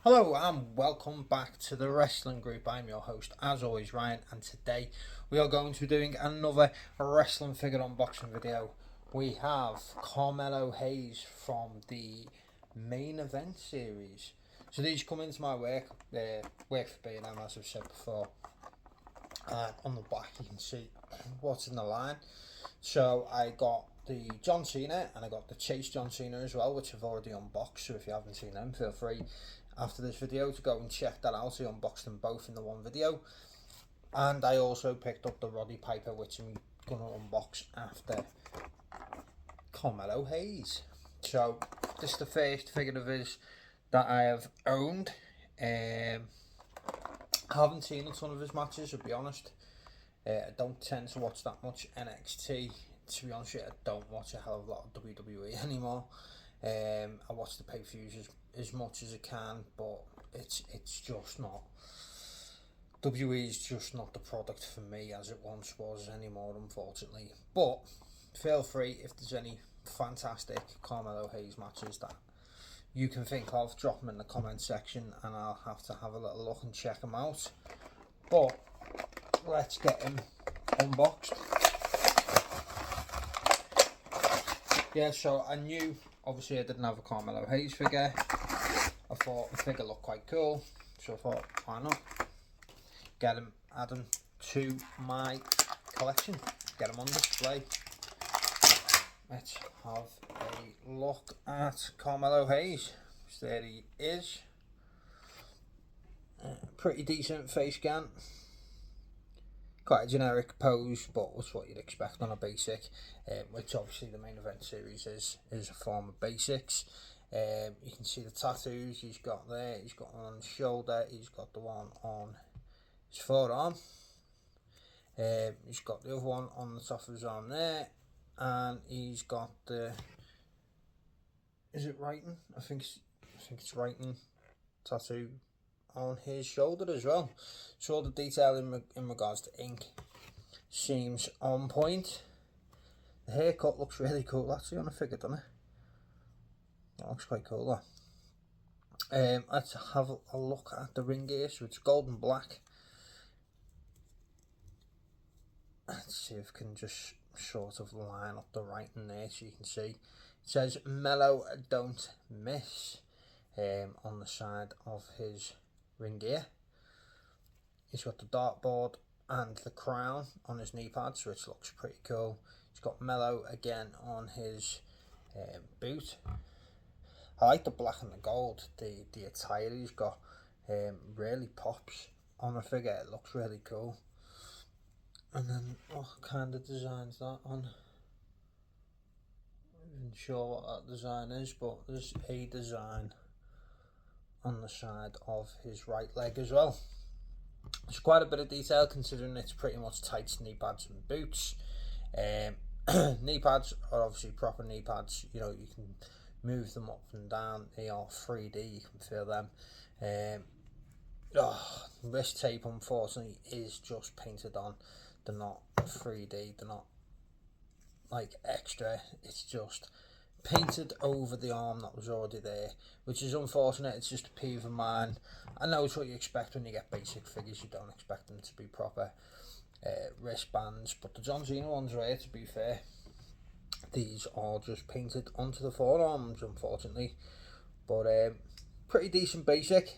Hello and welcome back to the Wrestling Group. I'm your host, as always, Ryan, and today we are going to be doing another wrestling figure unboxing video. We have Carmelo Hayes from the main event series. So these come into my work for B&M, as I've said before. On the back you can see what's in the line. So I got the John Cena and I got the Chase John Cena as well, which I've already unboxed. So if you haven't seen them, feel free after this video to go and check that out. I unboxed them both in the one video. And I also picked up the Roddy Piper, which I'm going to unbox after Carmelo Hayes. So this is the first figure of his that I have owned. I haven't seen a ton of his matches, I'll be honest. I don't tend to watch that much NXT. To be honest with you, I don't watch a hell of a lot of WWE anymore. I watch the pay-per-views as much as I can, but it's just not. WWE is just not the product for me as it once was anymore, unfortunately. But feel free, if there's any fantastic Carmelo Hayes matches that you can think of, drop them in the comment section and I'll have to have a little look and check them out. But let's get him unboxed. Yeah, so I knew, obviously I didn't have a Carmelo Hayes figure. I thought the figure looked quite cool, so I thought, why not? Add him to my collection, get him on display. Let's have a look at Carmelo Hayes. So there he is. Pretty decent face scan. Quite a generic pose, but it's what you'd expect on a basic, which obviously the main event series is a form of basics. You can see the tattoos he's got there. He's got one on his shoulder, he's got the one on his forearm, he's got the other one on the top of his arm there, and he's got the, is it writing? I think it's writing tattoo on his shoulder as well. So all the detail in regards to ink seems on point. The haircut looks really cool actually on a figure, doesn't it? That looks quite cool though. Let's have a look at the ring gear. So it's gold and black. Let's see if we can just sort of line up the writing there so you can see. It says Mellow Don't Miss on the side of his ring gear. He's got the dartboard and the crown on his knee pads, which looks pretty cool. He's got Mellow again on his boot. I like the black and the gold. The attire he's got really pops on the figure. It looks really cool. And then what kind of design's that on? I'm not even sure what that design is, but there's a design on the side of his right leg as well. There's quite a bit of detail considering it's pretty much tights, knee pads and boots. Knee pads are obviously proper knee pads. You know, you can move them up and down. They are 3D, you can feel them. Wrist tape unfortunately is just painted on. They're not 3D, they're not like extra, it's just painted over the arm that was already there, which is unfortunate. It's just a peeve of mine. I know it's what you expect when you get basic figures. You don't expect them to be proper wristbands, but the John Cena ones are here, to be fair. These are just painted onto the forearms, unfortunately, but pretty decent basic.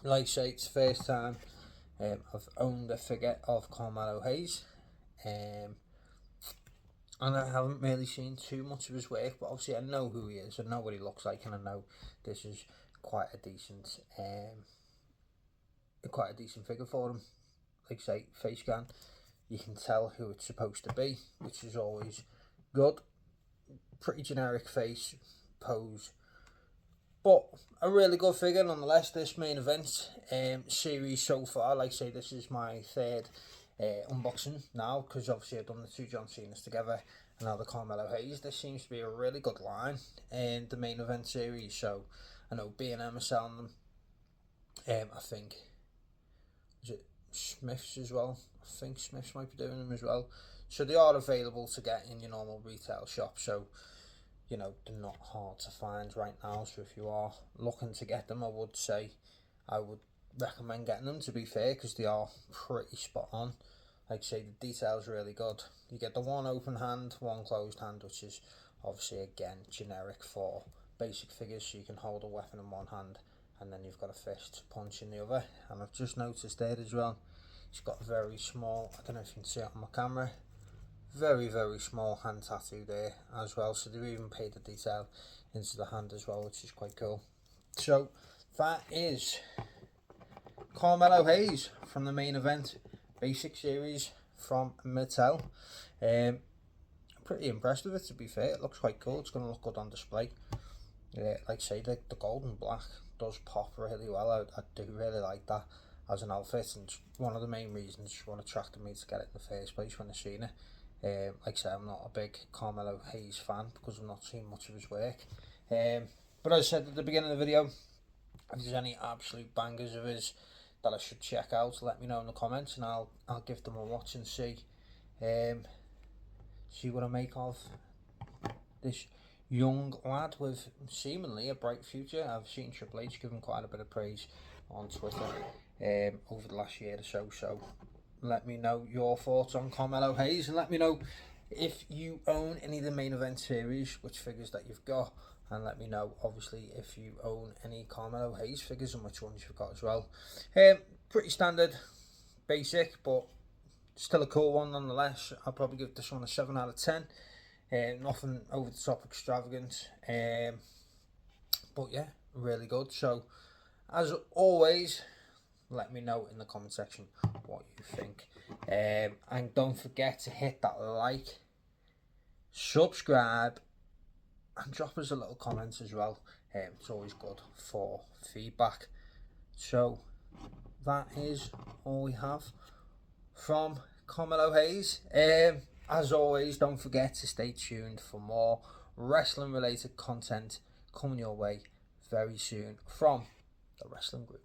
Like I say, it's the first time I've owned a figure of Carmelo Hayes, and I haven't really seen too much of his work, but obviously I know who he is, I know what he looks like, and I know this is quite a decent figure for him. Like I say, face scan, you can tell who it's supposed to be, which is always good. Pretty generic face, pose, but a really good figure nonetheless. This main event series so far, like I say, this is my third unboxing now, because obviously I've done the two John Cenas together and now the Carmelo Hayes. This seems to be a really good line in the main event series, so I know B&M are selling them. I think, is it Smiths as well? I think Smiths might be doing them as well. So they are available to get in your normal retail shop. So you know, they're not hard to find right now. So if you are looking to get them, I would recommend getting them, to be fair, because they are pretty spot on. Like I say, the detail's really good. You get the one open hand, one closed hand, which is obviously again generic for basic figures, so you can hold a weapon in one hand and then you've got a fist punch in the other. And I've just noticed there as well, he's got a very small, I don't know if you can see it on my camera, very small hand tattoo there as well, so they've even paid the detail into the hand as well, which is quite cool. So that is Carmelo Hayes from the main event basic series from Mattel. Pretty impressed with it, to be fair. It looks quite cool. It's going to look good on display. Like I say, the gold and black does pop really well. I do really like that as an outfit, and it's one of the main reasons what attracted me to get it in the first place when I seen it. Like I say, I'm not a big Carmelo Hayes fan because I've not seen much of his work. But as I said at the beginning of the video, if there's any absolute bangers of his that I should check out, let me know in the comments, and I'll give them a watch and see what I make of this young lad with seemingly a bright future. I've seen Triple H give him quite a bit of praise on Twitter over the last year or so. So let me know your thoughts on Carmelo Hayes, and let me know if you own any of the main event series, which figures that you've got, and let me know obviously if you own any Carmelo Hayes figures and which ones you've got as well. Pretty standard, basic, but still a cool one nonetheless. I'll probably give this one a 7 out of 10. Nothing over the top extravagant, but yeah, really good. So as always, let me know in the comment section what you think, and don't forget to hit that like, subscribe, and drop us a little comment as well. It's always good for feedback. So that is all we have from Carmelo Hayes. As always, don't forget to stay tuned for more wrestling related content coming your way very soon from the Wrestling Group.